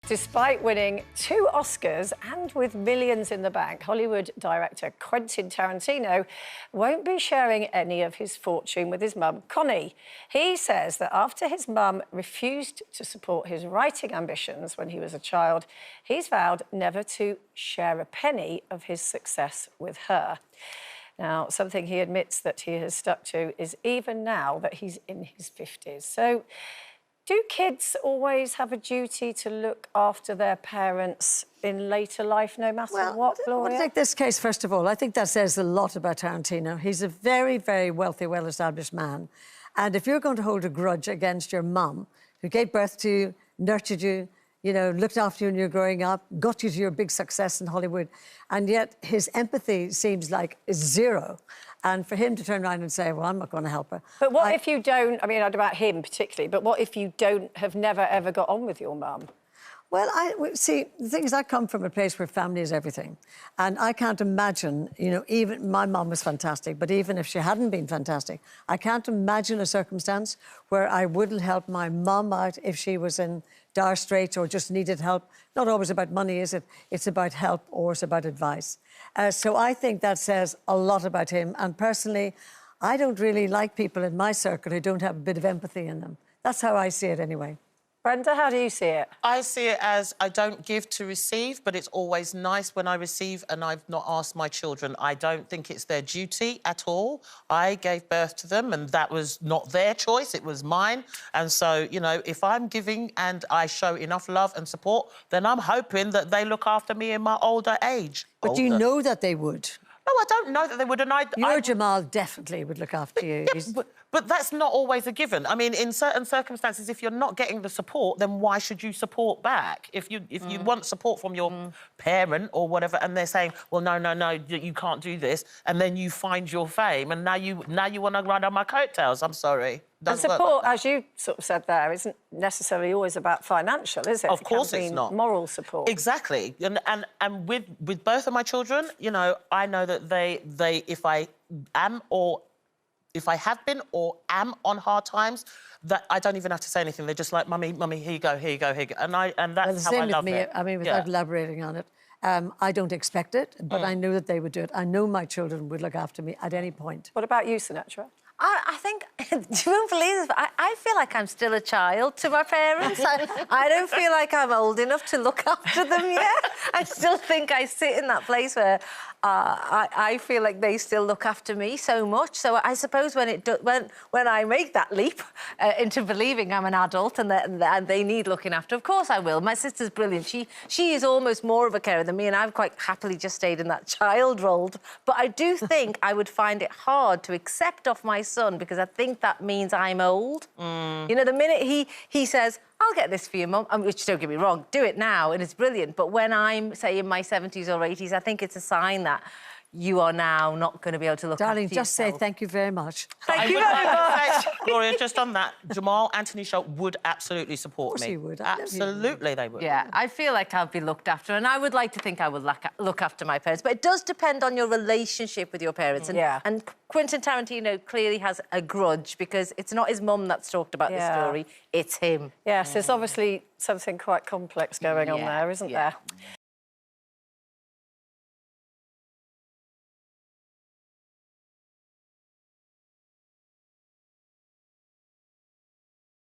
Despite winning 2 Oscars and with millions in the bank, Hollywood director Quentin Tarantino won't be sharing any of his fortune with his mum, Connie. He says that after his mum refused to support his writing ambitions when he was a child, he's vowed never to share a penny of his success with her. Now, something he admits that he has stuck to is even now that he's in his 50s. So, do kids always have a duty to look after their parents in later life, no matter what, Gloria? Well, take this case, first of all. I think that says a lot about Tarantino. He's a very, very wealthy, well-established man. And if you're going to hold a grudge against your mum, who gave birth to you, nurtured you, you know, looked after you when you were growing up, got you to your big success in Hollywood, and yet his empathy seems like zero. And for him to turn around and say, well, I'm not going to help her. But what if you don't, I mean, not about him particularly, but what if you have never, ever got on with your mum? Well, see, the thing is, I come from a place where family is everything. And I can't imagine, you know, even my mum was fantastic, but even if she hadn't been fantastic, I can't imagine a circumstance where I wouldn't help my mum out if she was in dire straits or just needed help. Not always about money, is it? It's about help or it's about advice. So I think that says a lot about him. And personally, I don't really like people in my circle who don't have a bit of empathy in them. That's how I see it anyway. Brenda, how do you see it? I see it as I don't give to receive, but it's always nice when I receive, and I've not asked my children. I don't think it's their duty at all. I gave birth to them, and that was not their choice, it was mine. And so, you know, if I'm giving and I show enough love and support, then I'm hoping that they look after me in my older age. But do you know that they would? No, I don't know that they would, and Your Jamal definitely would look after you. Yeah, but that's not always a given. I mean, in certain circumstances, if you're not getting the support, then why should you support back? If you want support from your parent or whatever, and they're saying, well, no, you can't do this, and then you find your fame, and now you want to ride on my coattails. I'm sorry. And support, as you sort of said there, isn't necessarily always about financial, is it? Of course it's not. Moral support. Exactly. And with both of my children, you know, I know that they if I have been or am on hard times, that I don't even have to say anything. They're just like, Mummy, here you go. And that's how I love it. I mean, without elaborating on it, I don't expect it, but I knew that they would do it. I know my children would look after me at any point. What about you, Sinatra? I think, you won't believe this, but I feel like I'm still a child to my parents. I don't feel like I'm old enough to look after them yet. I still think I sit in that place where I feel like they still look after me so much. So I suppose when I make that leap into believing I'm an adult and they need looking after, of course I will. My sister's brilliant. She is almost more of a carer than me, and I've quite happily just stayed in that child role. But I do think I would find it hard to accept off my son, because I think that means I'm old. You know, the minute he says, I'll get this for you, Mum, which, don't get me wrong, do it now, and it's brilliant. But when I'm, say, in my 70s or 80s, I think it's a sign that you are now not going to be able to look after yourself. Darling, just say thank you very much. Thank you very much. Gloria, just on that, Jamal, Anthony Show would absolutely support me. Of course he would. Absolutely, they would. Yeah, I feel like I'll be looked after, and I would like to think I would look after my parents. But it does depend on your relationship with your parents. And Quentin Tarantino clearly has a grudge, because it's not his mum that's talked about the story, it's him. Yes, there's obviously something quite complex going on there, isn't there?